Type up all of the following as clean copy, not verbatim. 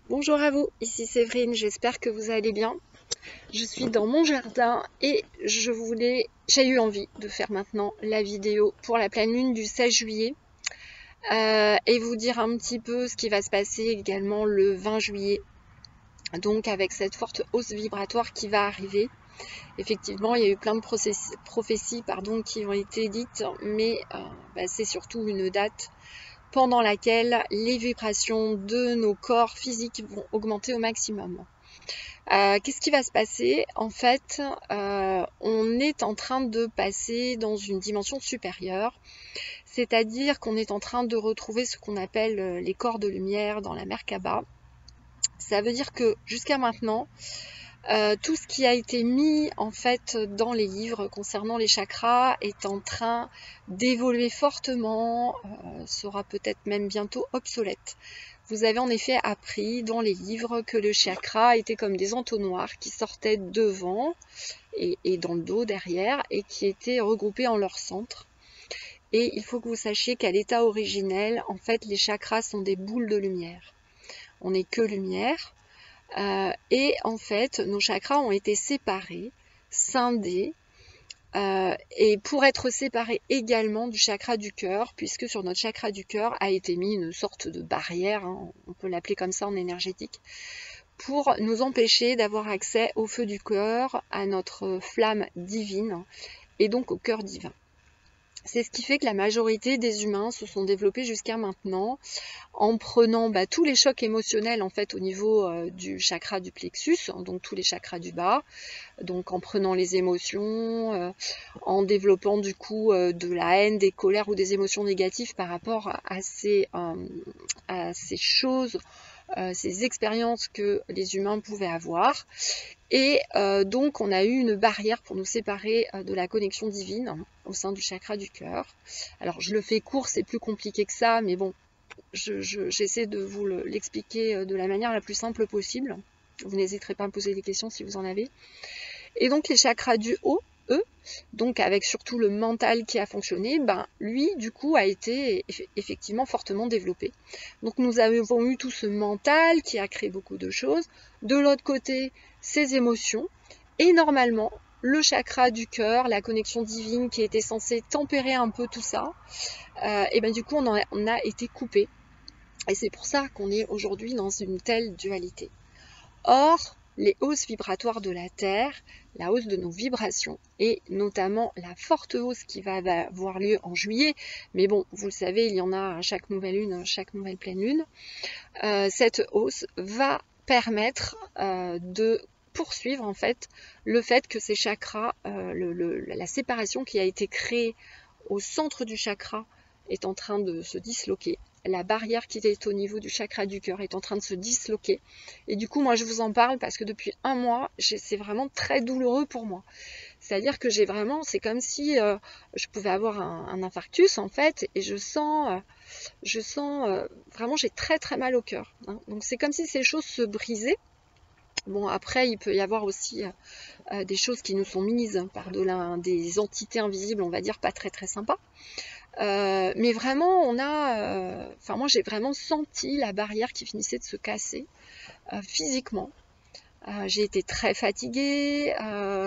Bonjour à vous, ici Séverine, j'espère que vous allez bien. Je suis dans mon jardin et j'ai eu envie de faire maintenant la vidéo pour la pleine lune du 16 juillet et vous dire un petit peu ce qui va se passer également le 20 juillet. Donc avec cette forte hausse vibratoire qui va arriver. Effectivement, il y a eu plein de prophéties qui ont été dites, mais c'est surtout une date pendant laquelle les vibrations de nos corps physiques vont augmenter au maximum. Qu'est-ce qui va se passer? En fait, on est en train de passer dans une dimension supérieure, c'est-à-dire qu'on est en train de retrouver ce qu'on appelle les corps de lumière dans la Merkaba. Ça veut dire que jusqu'à maintenant, tout ce qui a été mis en fait dans les livres concernant les chakras est en train d'évoluer fortement, sera peut-être même bientôt obsolète. Vous avez en effet appris dans les livres que le chakra était comme des entonnoirs qui sortaient devant et dans le dos derrière et qui étaient regroupés en leur centre. Et il faut que vous sachiez qu'à l'état originel, en fait, les chakras sont des boules de lumière. On n'est que lumière. Et en fait, nos chakras ont été séparés, scindés, et pour être séparés également du chakra du cœur, puisque sur notre chakra du cœur a été mis une sorte de barrière, hein, on peut l'appeler comme ça en énergétique, pour nous empêcher d'avoir accès au feu du cœur, à notre flamme divine, et donc au cœur divin. C'est ce qui fait que la majorité des humains se sont développés jusqu'à maintenant en prenant tous les chocs émotionnels en fait au niveau du chakra du plexus, donc tous les chakras du bas, donc en prenant les émotions, en développant du coup de la haine, des colères ou des émotions négatives par rapport à ces choses, ces expériences que les humains pouvaient avoir. Et donc on a eu une barrière pour nous séparer de la connexion divine au sein du chakra du cœur. Alors je le fais court, c'est plus compliqué que ça, mais bon, j'essaie de vous l'expliquer de la manière la plus simple possible. Vous n'hésiterez pas à me poser des questions si vous en avez. Et donc les chakras du haut, eux, donc avec surtout le mental qui a fonctionné, lui du coup a été effectivement fortement développé. Donc nous avons eu tout ce mental qui a créé beaucoup de choses. De l'autre côté, ces émotions. Et normalement, le chakra du cœur, la connexion divine qui était censée tempérer un peu tout ça, et du coup on a été coupé. Et c'est pour ça qu'on est aujourd'hui dans une telle dualité. Or, les hausses vibratoires de la Terre, la hausse de nos vibrations et notamment la forte hausse qui va avoir lieu en juillet, mais bon, vous le savez, il y en a à chaque nouvelle lune, chaque nouvelle pleine lune, cette hausse va permettre de poursuivre en fait le fait que ces chakras, la séparation qui a été créée au centre du chakra est en train de se disloquer. La barrière qui est au niveau du chakra du cœur est en train de se disloquer. Et du coup, moi, je vous en parle parce que depuis un mois, c'est vraiment très douloureux pour moi. C'est-à-dire que c'est comme si je pouvais avoir un infarctus en fait, et je sens vraiment, j'ai très très mal au cœur. Hein. Donc c'est comme si ces choses se brisaient. Bon, après, il peut y avoir aussi des choses qui nous sont mises par des entités invisibles, on va dire, pas très très sympas. Mais vraiment, moi j'ai vraiment senti la barrière qui finissait de se casser physiquement. J'ai été très fatiguée,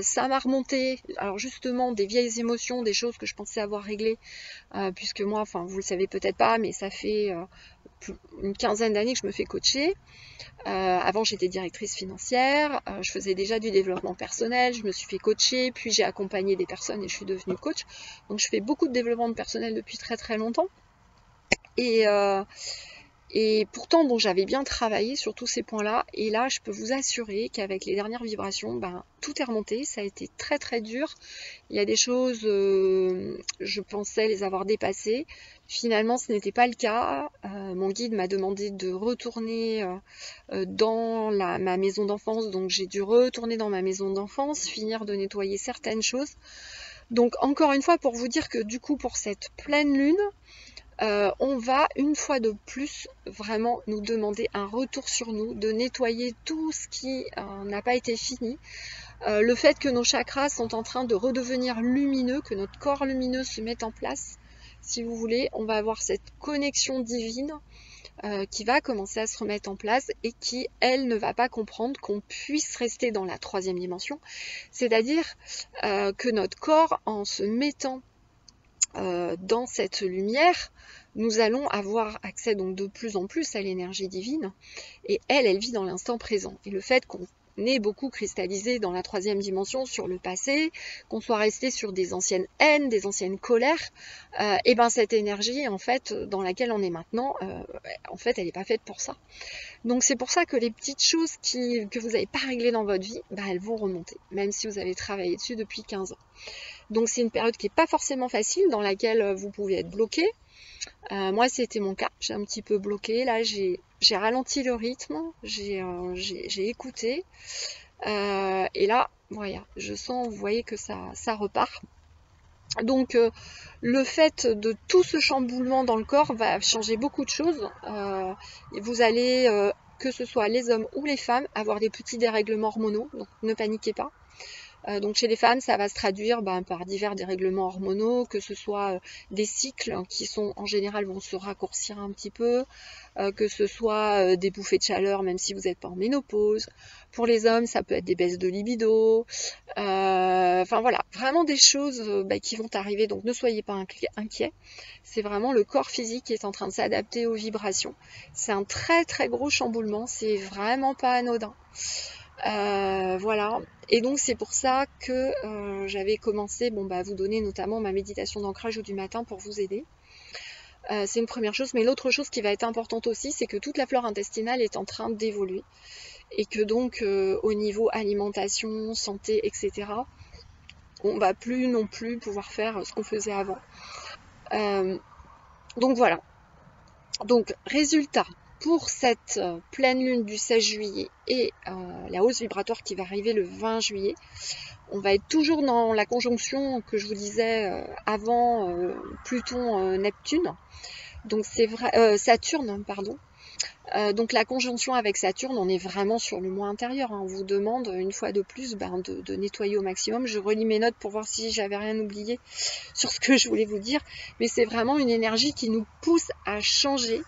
ça m'a remonté, alors justement des vieilles émotions, des choses que je pensais avoir réglées, puisque moi, vous le savez peut-être pas, mais ça fait une quinzaine d'années que je me fais coacher. Avant j'étais directrice financière, je faisais déjà du développement personnel, je me suis fait coacher, puis j'ai accompagné des personnes et je suis devenue coach. Donc je fais beaucoup de développement personnel depuis très très longtemps. Et pourtant, bon, j'avais bien travaillé sur tous ces points-là. Et là, je peux vous assurer qu'avec les dernières vibrations, tout est remonté. Ça a été très très dur. Il y a des choses, je pensais les avoir dépassées. Finalement, ce n'était pas le cas. Mon guide m'a demandé de retourner dans ma maison d'enfance. Donc, j'ai dû retourner dans ma maison d'enfance, finir de nettoyer certaines choses. Donc, encore une fois, pour vous dire que du coup, pour cette pleine lune, on va une fois de plus vraiment nous demander un retour sur nous, de nettoyer tout ce qui n'a pas été fini. Le fait que nos chakras sont en train de redevenir lumineux, que notre corps lumineux se mette en place, si vous voulez, on va avoir cette connexion divine qui va commencer à se remettre en place et qui, elle, ne va pas comprendre qu'on puisse rester dans la 3e dimension. C'est-à-dire que notre corps, en se mettant dans cette lumière, nous allons avoir accès donc de plus en plus à l'énergie divine, et elle vit dans l'instant présent. Et le fait qu'on est beaucoup cristallisé dans la 3e dimension sur le passé, qu'on soit resté sur des anciennes haines, des anciennes colères, et ben cette énergie en fait dans laquelle on est maintenant, en fait elle n'est pas faite pour ça. Donc c'est pour ça que les petites choses que vous n'avez pas réglées dans votre vie, elles vont remonter, même si vous avez travaillé dessus depuis 15 ans. Donc c'est une période qui n'est pas forcément facile, dans laquelle vous pouvez être bloqué. Moi c'était mon cas, j'ai un petit peu bloqué, là j'ai ralenti le rythme, j'ai écouté, et là voilà, je sens, vous voyez que ça repart. Donc le fait de tout ce chamboulement dans le corps va changer beaucoup de choses. Vous allez, que ce soit les hommes ou les femmes, avoir des petits dérèglements hormonaux, donc ne paniquez pas. Donc chez les femmes, ça va se traduire par divers dérèglements hormonaux, que ce soit des cycles qui sont en général vont se raccourcir un petit peu, que ce soit des bouffées de chaleur même si vous n'êtes pas en ménopause. Pour les hommes, ça peut être des baisses de libido. Enfin voilà, vraiment des choses qui vont arriver, donc ne soyez pas inquiets. C'est vraiment le corps physique qui est en train de s'adapter aux vibrations. C'est un très très gros chamboulement, c'est vraiment pas anodin. Voilà, et donc c'est pour ça que j'avais commencé à vous donner notamment ma méditation d'ancrage du matin pour vous aider. C'est une première chose, mais l'autre chose qui va être importante aussi, c'est que toute la flore intestinale est en train d'évoluer et que donc au niveau alimentation, santé, etc., on va plus non plus pouvoir faire ce qu'on faisait avant. Donc voilà. Donc résultat, pour cette pleine lune du 16 juillet et la hausse vibratoire qui va arriver le 20 juillet, on va être toujours dans la conjonction que je vous disais avant, Pluton-Neptune, donc c'est vrai, Saturne, pardon. Donc la conjonction avec Saturne, on est vraiment sur le moi intérieur. On vous demande une fois de plus de nettoyer au maximum. Je relis mes notes pour voir si j'avais rien oublié sur ce que je voulais vous dire, mais c'est vraiment une énergie qui nous pousse à changer.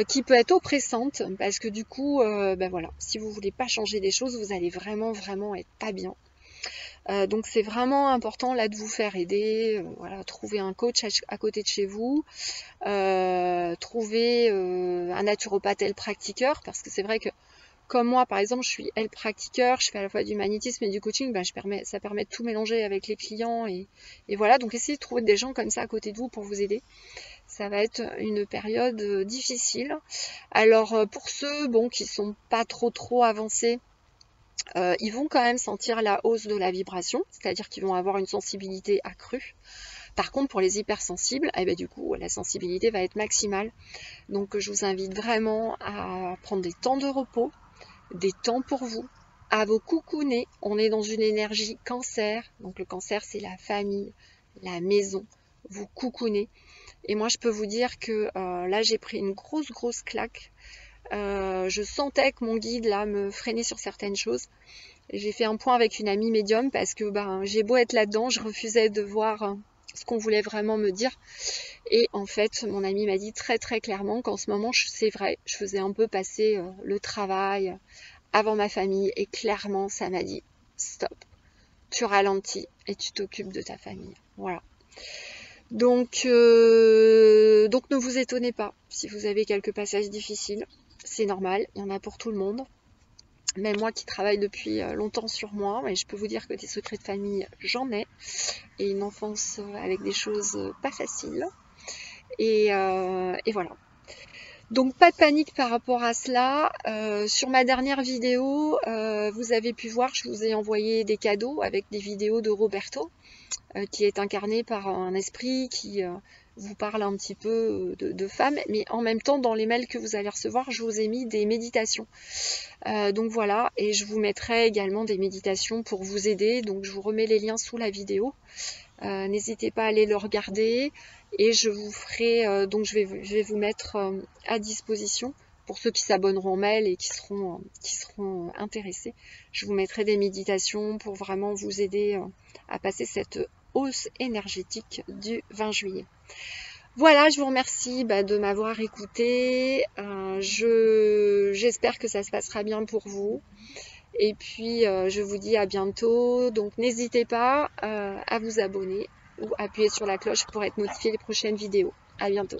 Qui peut être oppressante parce que du coup, voilà, si vous voulez pas changer des choses, vous allez vraiment être pas bien. Donc c'est vraiment important là de vous faire aider, voilà, trouver un coach à côté de chez vous, trouver un naturopathe pratiqueur, parce que c'est vrai que comme moi par exemple je suis pratiqueur, je fais à la fois du magnétisme et du coaching, ça permet de tout mélanger avec les clients et voilà, donc essayez de trouver des gens comme ça à côté de vous pour vous aider. Ça va être une période difficile. Alors pour ceux qui sont pas trop avancés, ils vont quand même sentir la hausse de la vibration, c'est-à-dire qu'ils vont avoir une sensibilité accrue. Par contre pour les hypersensibles, du coup la sensibilité va être maximale. Donc je vous invite vraiment à prendre des temps de repos, des temps pour vous, à vous coucouner. On est dans une énergie cancer, donc le cancer c'est la famille, la maison, vous coucounez. Et moi, je peux vous dire que là, j'ai pris une grosse claque. Je sentais que mon guide, là, me freinait sur certaines choses. J'ai fait un point avec une amie médium parce que j'ai beau être là-dedans, je refusais de voir ce qu'on voulait vraiment me dire. Et en fait, mon amie m'a dit très clairement qu'en ce moment, c'est vrai, je faisais un peu passer le travail avant ma famille. Et clairement, ça m'a dit, stop, tu ralentis et tu t'occupes de ta famille. Voilà. Donc ne vous étonnez pas si vous avez quelques passages difficiles, c'est normal, il y en a pour tout le monde. Même moi qui travaille depuis longtemps sur moi, mais je peux vous dire que des secrets de famille, j'en ai, et une enfance avec des choses pas faciles. Et voilà. Donc pas de panique par rapport à cela. Sur ma dernière vidéo, vous avez pu voir, je vous ai envoyé des cadeaux avec des vidéos de Roberto, qui est incarné par un esprit qui vous parle un petit peu de femmes, mais en même temps dans les mails que vous allez recevoir, je vous ai mis des méditations. Donc voilà, et je vous mettrai également des méditations pour vous aider, donc je vous remets les liens sous la vidéo. N'hésitez pas à aller le regarder, et je vous ferai, donc je vais vous mettre à disposition pour ceux qui s'abonneront en mail et qui seront intéressés. Je vous mettrai des méditations pour vraiment vous aider à passer cette hausse énergétique du 20 juillet. Voilà, je vous remercie de m'avoir écouté. J'espère que ça se passera bien pour vous. Et puis, je vous dis à bientôt. Donc, n'hésitez pas à vous abonner ou appuyer sur la cloche pour être notifié des prochaines vidéos. À bientôt.